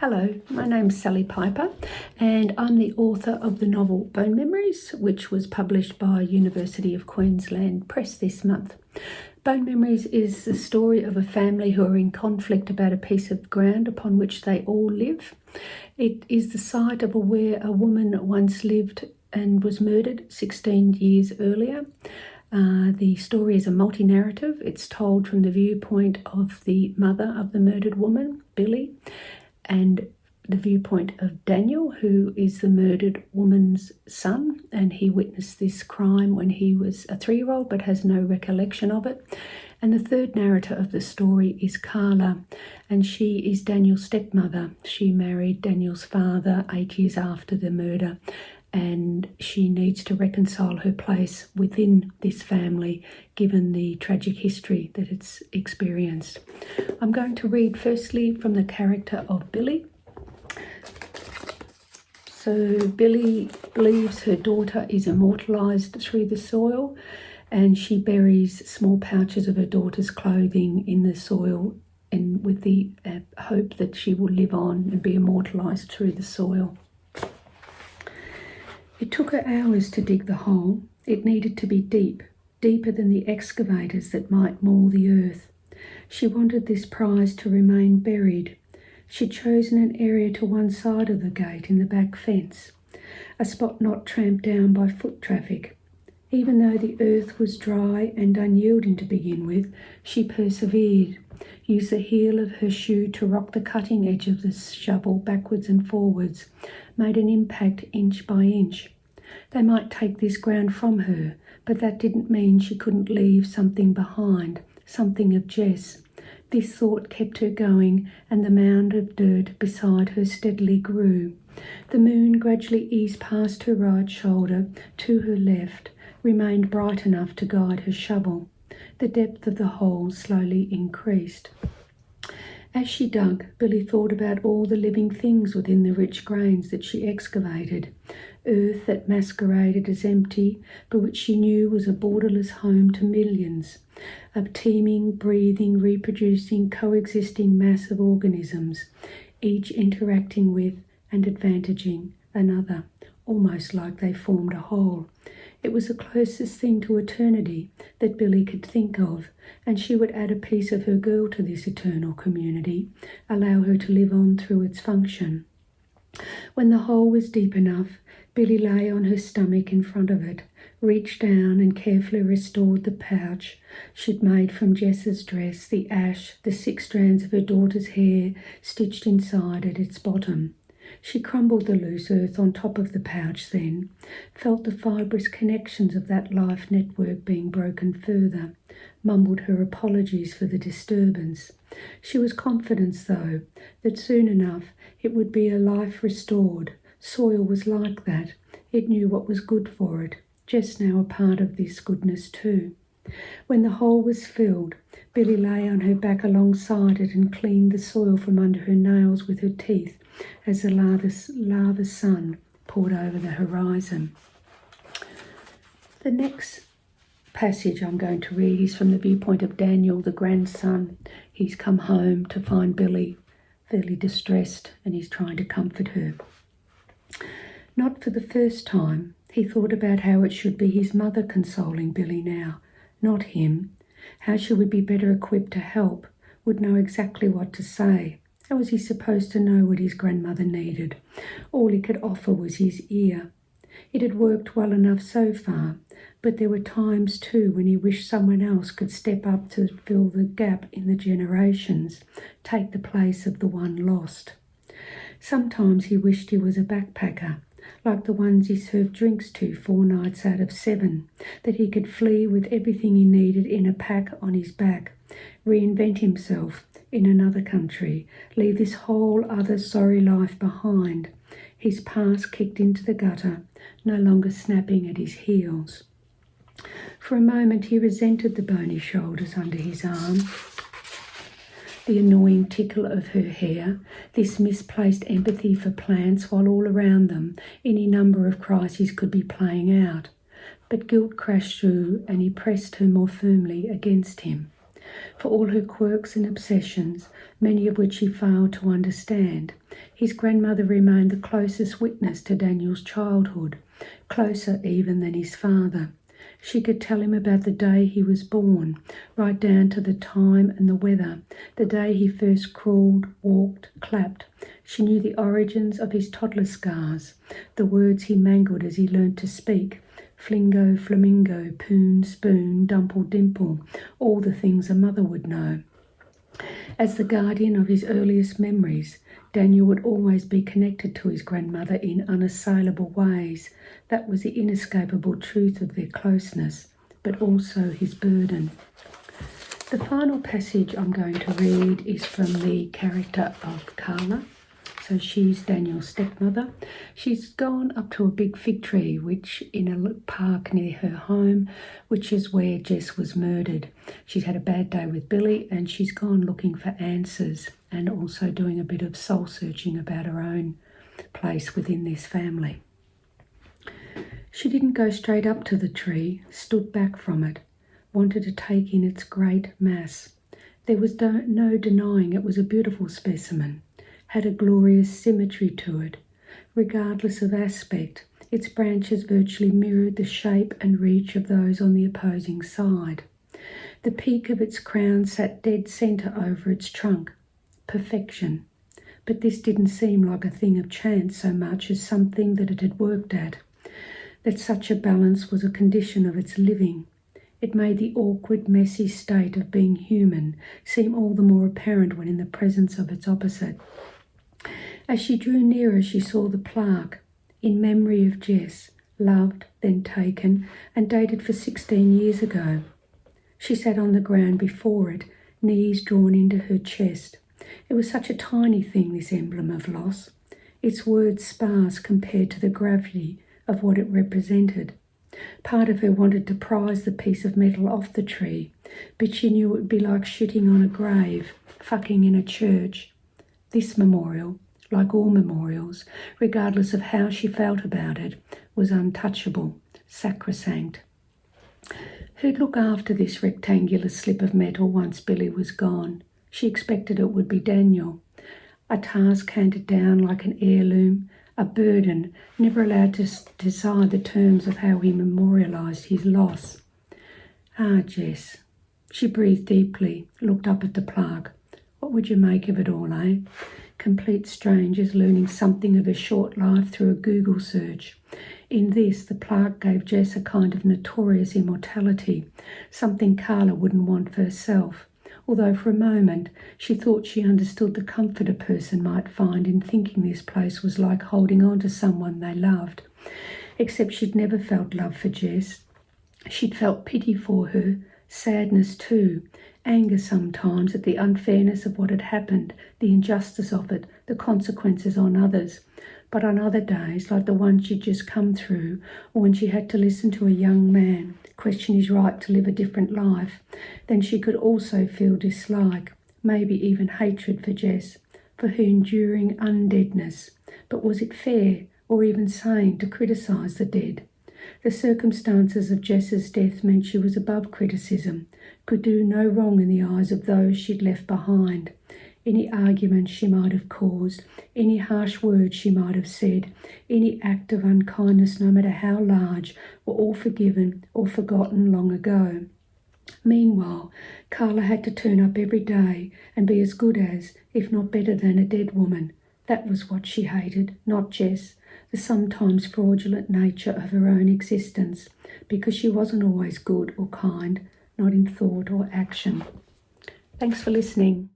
Hello, my name's Sally Piper and I'm the author of the novel Bone Memories, which was published by University of Queensland Press this month. Bone Memories is the story of a family who are in conflict about a piece of ground upon which they all live. It is the site of where a woman once lived and was murdered 16 years earlier. The story is a multi-narrative. It's told from the viewpoint of the mother of the murdered woman, Billie, and the viewpoint of Daniel, who is the murdered woman's son, and he witnessed this crime when he was a 3-year-old but has no recollection of it. And the third narrator of the story is Carla, and she is Daniel's stepmother. She married Daniel's father 8 years after the murder, and she needs to reconcile her place within this family given the tragic history that it's experienced. I'm going to read firstly from the character of Billie. So Billie believes her daughter is immortalised through the soil, and she buries small pouches of her daughter's clothing in the soil and with the hope that she will live on and be immortalised through the soil. It took her hours to dig the hole. It needed to be deep, deeper than the excavators that might maul the earth. She wanted this prize to remain buried. She'd chosen an area to one side of the gate in the back fence, a spot not tramped down by foot traffic. Even though the earth was dry and unyielding to begin with, she persevered, used the heel of her shoe to rock the cutting edge of the shovel backwards and forwards, made an impact inch by inch. They might take this ground from her, but that didn't mean she couldn't leave something behind, something of Jess. This thought kept her going, and the mound of dirt beside her steadily grew. The moon gradually eased past her right shoulder to her left, remained bright enough to guide her shovel. The depth of the hole slowly increased. As she dug, Billie thought about all the living things within the rich grains that she excavated. Earth that masqueraded as empty, but which she knew was a borderless home to millions. A teeming, breathing, reproducing, coexisting mass of organisms, each interacting with and advantaging another, almost like they formed a whole. It was the closest thing to eternity that Billie could think of, and she would add a piece of her girl to this eternal community, allow her to live on through its function. When the hole was deep enough, Billie lay on her stomach in front of it, reached down and carefully restored the pouch she'd made from Jess's dress, the ash, the 6 strands of her daughter's hair stitched inside at its bottom. She crumbled the loose earth on top of the pouch then, felt the fibrous connections of that life network being broken further, mumbled her apologies for the disturbance. She was confident, though, that soon enough it would be a life restored. Soil was like that. It knew what was good for it, just now a part of this goodness too. When the hole was filled, Billie lay on her back alongside it and cleaned the soil from under her nails with her teeth as the lava sun poured over the horizon. The next passage I'm going to read is from the viewpoint of Daniel, the grandson. He's come home to find Billie fairly distressed, and he's trying to comfort her. Not for the first time, he thought about how it should be his mother consoling Billie now, not him. How she would be better equipped to help, would know exactly what to say. How was he supposed to know what his grandmother needed? All he could offer was his ear. It had worked well enough so far, but there were times too when he wished someone else could step up to fill the gap in the generations, take the place of the one lost. Sometimes he wished he was a backpacker, like the ones he served drinks to 4 nights out of 7, that he could flee with everything he needed in a pack on his back, reinvent himself in another country, leave this whole other sorry life behind, his past kicked into the gutter, no longer snapping at his heels. For a moment he resented the bony shoulders under his arm, the annoying tickle of her hair, this misplaced empathy for plants while all around them any number of crises could be playing out. But guilt crashed through and he pressed her more firmly against him. For all her quirks and obsessions, many of which he failed to understand, his grandmother remained the closest witness to Daniel's childhood, closer even than his father. She could tell him about the day he was born, right down to the time and the weather, the day he first crawled, walked, clapped. She knew the origins of his toddler scars, the words he mangled as he learnt to speak. Flingo, flamingo, poon, spoon, dumple, dimple, all the things a mother would know. As the guardian of his earliest memories, Daniel would always be connected to his grandmother in unassailable ways. That was the inescapable truth of their closeness, but also his burden. The final passage I'm going to read is from the character of Carla. So she's Daniel's stepmother. She's gone up to a big fig tree, which in a park near her home, which is where Jess was murdered. She's had a bad day with Billie and she's gone looking for answers and also doing a bit of soul searching about her own place within this family. She didn't go straight up to the tree, stood back from it, wanted to take in its great mass. There was no denying it was a beautiful specimen. Had a glorious symmetry to it. Regardless of aspect, its branches virtually mirrored the shape and reach of those on the opposing side. The peak of its crown sat dead centre over its trunk. Perfection. But this didn't seem like a thing of chance so much as something that it had worked at. That such a balance was a condition of its living. It made the awkward, messy state of being human seem all the more apparent when in the presence of its opposite. As she drew nearer, she saw the plaque, in memory of Jess, loved, then taken, and dated for 16 years ago. She sat on the ground before it, knees drawn into her chest. It was such a tiny thing, this emblem of loss, its words sparse compared to the gravity of what it represented. Part of her wanted to prise the piece of metal off the tree, but she knew it would be like shitting on a grave, fucking in a church. This memorial, like all memorials, regardless of how she felt about it, was untouchable, sacrosanct. Who'd look after this rectangular slip of metal once Billie was gone? She expected it would be Daniel. A task handed down like an heirloom, a burden, never allowed to decide the terms of how he memorialised his loss. Ah, Jess. She breathed deeply, looked up at the plaque. What would you make of it all, eh? Complete strangers learning something of a short life through a Google search. In this, the plaque gave Jess a kind of notorious immortality, something Carla wouldn't want for herself, although for a moment she thought she understood the comfort a person might find in thinking this place was like holding on to someone they loved. Except she'd never felt love for Jess. She'd felt pity for her, sadness too, anger sometimes at the unfairness of what had happened, the injustice of it, the consequences on others. But on other days, like the one she'd just come through, or when she had to listen to a young man question his right to live a different life, then she could also feel dislike, maybe even hatred for Jess, for her enduring undeadness. But was it fair or even sane to criticise the dead? The circumstances of Jess's death meant she was above criticism, could do no wrong in the eyes of those she'd left behind. Any argument she might have caused, any harsh words she might have said, any act of unkindness, no matter how large, were all forgiven or forgotten long ago. Meanwhile, Carla had to turn up every day and be as good as, if not better than, a dead woman. That was what she hated, not Jess, the sometimes fraudulent nature of her own existence, because she wasn't always good or kind, not in thought or action. Thanks for listening.